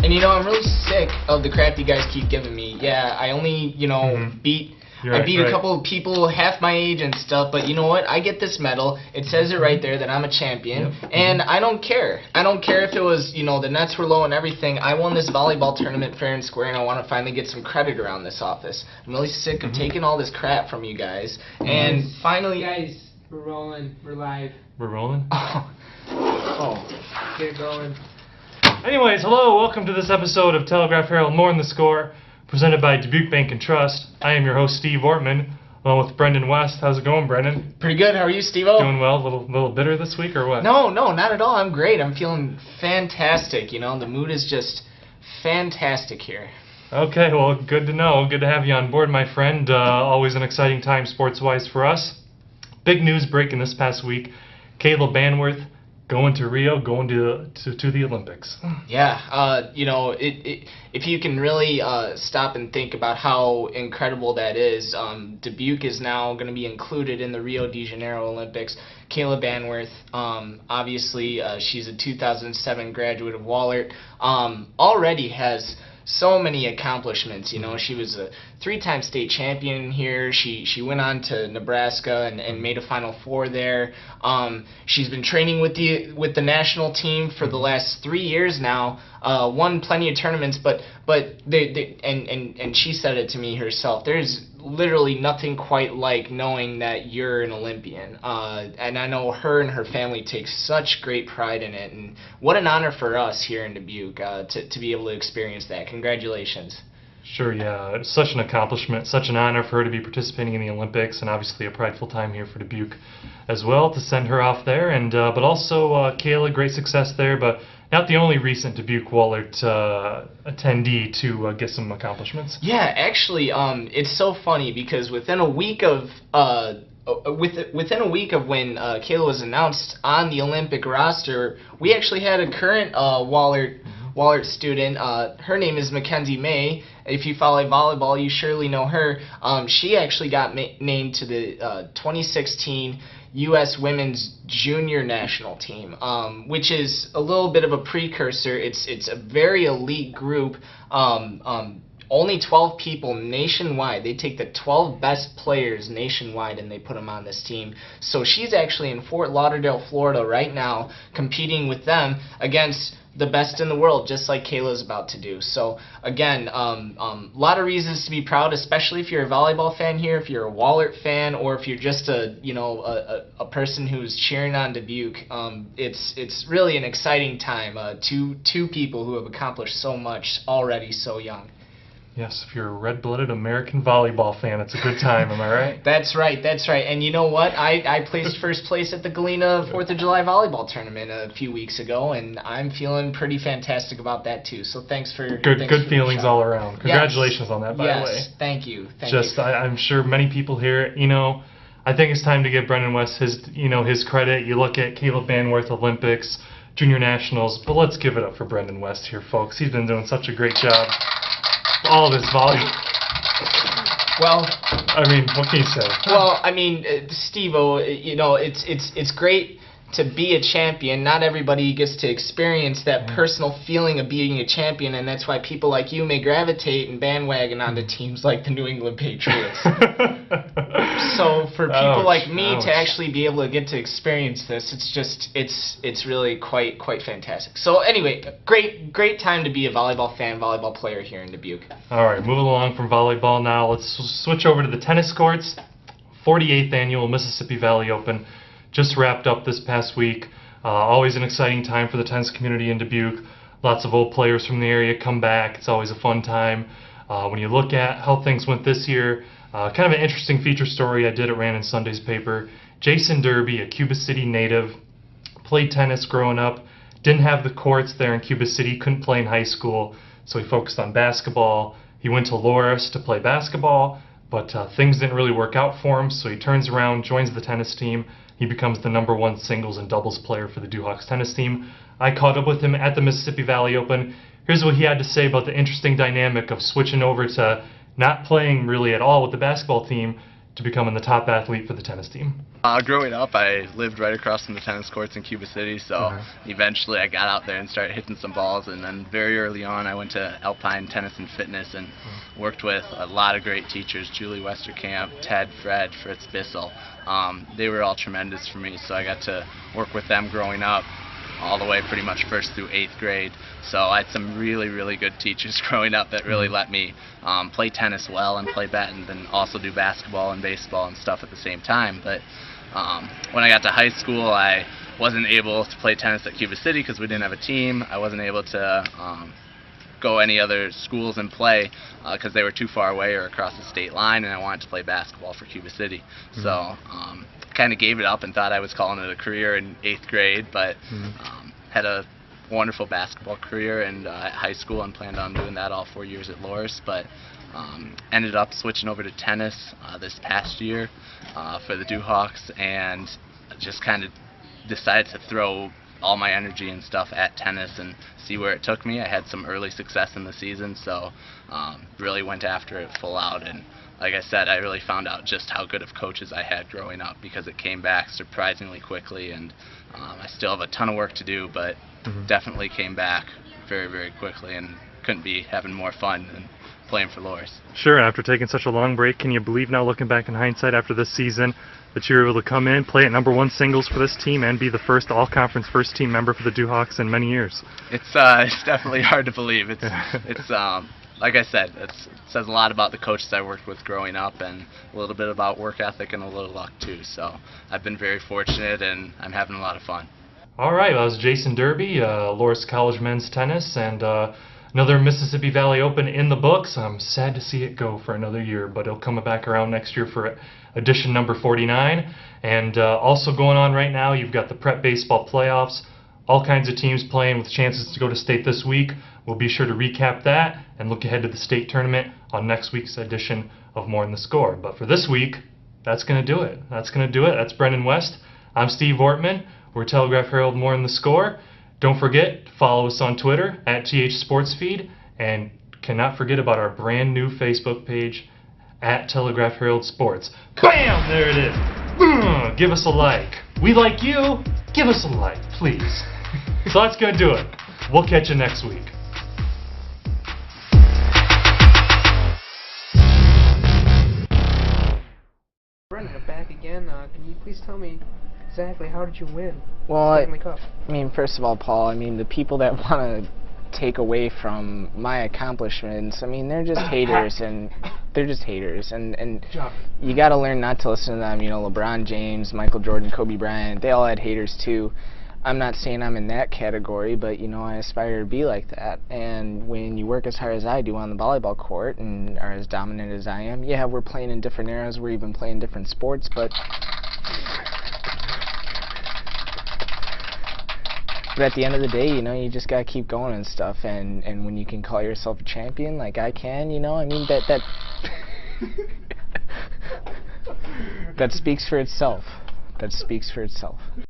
And I'm really sick of the crap you guys keep giving me. Yeah, I only, beat a couple of people half my age and stuff, but you know what? I get this medal. It says it right there that I'm a champion, and I don't care. I don't care if it was, the nets were low and everything. I won this volleyball tournament fair and square, and I want to finally get some credit around this office. I'm really sick of taking all this crap from you guys, and finally... Guys, we're rolling. We're live. We're rolling? Oh. Get it going. Anyways, hello, welcome to this episode of Telegraph Herald More Than the Score, presented by Dubuque Bank and Trust. I am your host, Steve Ortman, along with Brenden West. How's it going, Brenden? Pretty good. How are you, Steve-O? Doing well. A little bitter this week, or what? No, not at all. I'm great. I'm feeling fantastic. The mood is just fantastic here. Okay, well, good to know. Good to have you on board, my friend. Always an exciting time sports-wise for us. Big news breaking this past week. Kayla Banworth going to Rio, going to the Olympics. Yeah, if you can really stop and think about how incredible that is, Dubuque is now going to be included in the Rio de Janeiro Olympics. Kayla Banworth, obviously, she's a 2007 graduate of Wahlert, already has so many accomplishments. She was a 3-time state champion here. She went on to Nebraska and made a Final Four there. She's been training with the national team for the last 3 years now. Won plenty of tournaments, but she said it to me herself. There's literally nothing quite like knowing that you're an Olympian. And I know her and her family take such great pride in it. And what an honor for us here in Dubuque to be able to experience that. Congratulations. Sure, yeah. It's such an accomplishment, such an honor for her to be participating in the Olympics, and obviously a prideful time here for Dubuque as well to send her off there. And but also Kayla, great success there, but not the only recent Dubuque Wahlert attendee to get some accomplishments. Yeah, actually, it's so funny because within a week of when Kayla was announced on the Olympic roster, we actually had a current Wahlert student. Her name is Mackenzie May. If you follow volleyball, you surely know her. She actually got named to the 2016 U.S. Women's Junior National Team, which is a little bit of a precursor. It's a very elite group. Only 12 people nationwide. They take the 12 best players nationwide and they put them on this team. So she's actually in Fort Lauderdale, Florida right now, competing with them against the best in the world, just like Kayla's about to do. So again, a lot of reasons to be proud, especially if you're a volleyball fan here, if you're a Wahlert fan, or if you're just a person who's cheering on Dubuque. It's really an exciting time. Two people who have accomplished so much already so young. Yes, if you're a red-blooded American volleyball fan, it's a good time, am I right? That's right. And you know what? I placed first place at the Galena 4th of July volleyball tournament a few weeks ago, and I'm feeling pretty fantastic about that too. So thanks for good feelings all around. Congratulations on that, by the way. Yes, thank you. I'm sure many people here, I think it's time to give Brenden West his credit. You look at Kayla Banworth Olympics, Junior Nationals, but let's give it up for Brenden West here, folks. He's been doing such a great job. All this volleyball. Well, what can you say? Well, Steve-O, it's great to be a champion. Not everybody gets to experience that personal feeling of being a champion, and that's why people like you may gravitate and bandwagon onto teams like the New England Patriots. So for people like me to actually be able to get to experience this, it's really quite fantastic. So anyway, great time to be a volleyball fan, volleyball player here in Dubuque. All right, moving along from volleyball now, let's switch over to the tennis courts. 48th annual Mississippi Valley Open just wrapped up this past week. Always an exciting time for the tennis community in Dubuque. Lots of old players from the area come back. It's always a fun time. When you look at how things went this year, kind of an interesting feature story I did. It ran in Sunday's paper. Jason Derby, a Cuba City native, played tennis growing up, didn't have the courts there in Cuba City, couldn't play in high school, so he focused on basketball. He went to Loras to play basketball, but things didn't really work out for him, so he turns around, joins the tennis team. He becomes the #1 singles and doubles player for the Duhawks tennis team. I caught up with him at the Mississippi Valley Open. Here's what he had to say about the interesting dynamic of switching over to not playing really at all with the basketball team, to becoming the top athlete for the tennis team? Growing up, I lived right across from the tennis courts in Cuba City, so eventually I got out there and started hitting some balls, and then very early on I went to Alpine Tennis and Fitness and worked with a lot of great teachers, Julie Westerkamp, Ted, Fritz Bissell. They were all tremendous for me, so I got to work with them growing up all the way pretty much 1st through 8th grade. So I had some really, really good teachers growing up that really let me play tennis well and play badminton, and also do basketball and baseball and stuff at the same time. But when I got to high school, I wasn't able to play tennis at Cuba City because we didn't have a team. I wasn't able to go any other schools and play because they were too far away or across the state line, and I wanted to play basketball for Cuba City. So kind of gave it up and thought I was calling it a career in 8th grade, but had a wonderful basketball career and at high school, and planned on doing that all 4 years at Loras, but ended up switching over to tennis this past year for the Dewhawks, and just kind of decided to throw all my energy and stuff at tennis and see where it took me. I had some early success in the season, so really went after it full out, and like I said, I really found out just how good of coaches I had growing up, because it came back surprisingly quickly, and I still have a ton of work to do, but definitely came back very, very quickly, and couldn't be having more fun than playing for Loras. Sure, after taking such a long break, can you believe now, looking back in hindsight after this season, that you were able to come in, play at #1 singles for this team, and be the first all-conference first-team member for the Dewhawks in many years? It's definitely hard to believe. It's like I said, it says a lot about the coaches I worked with growing up, and a little bit about work ethic and a little luck too. So I've been very fortunate, and I'm having a lot of fun. All right, well, that was Jason Derby, Loras College men's tennis, and another Mississippi Valley Open in the books. I'm sad to see it go for another year, but it'll come back around next year for edition number 49. And also going on right now, you've got the prep baseball playoffs, all kinds of teams playing with chances to go to state this week. We'll be sure to recap that and look ahead to the state tournament on next week's edition of More in the Score. But for this week, that's going to do it. That's Brenden West. I'm Steve Ortman. We're Telegraph Herald More in the Score. Don't forget to follow us on Twitter at THSportsFeed, and cannot forget about our brand new Facebook page at Telegraph Herald Sports. Bam! There it is. Give us a like. We like you. Give us a like, please. So that's going to do it. We'll catch you next week. Brenden, I'm back again. Can you please tell me exactly how did you win? Well, Stanley Cup? I mean, first of all, Paul, I mean, the people that want to take away from my accomplishments, I mean, they're just haters, and you got to learn not to listen to them. You know, LeBron James, Michael Jordan, Kobe Bryant, they all had haters too. I'm not saying I'm in that category, but, you know, I aspire to be like that. And when you work as hard as I do on the volleyball court and are as dominant as I am, yeah, we're playing in different eras, we're even playing different sports, but at the end of the day, you know, you just gotta keep going and stuff. And when you can call yourself a champion, like I can, you know, I mean, that speaks for itself. That speaks for itself.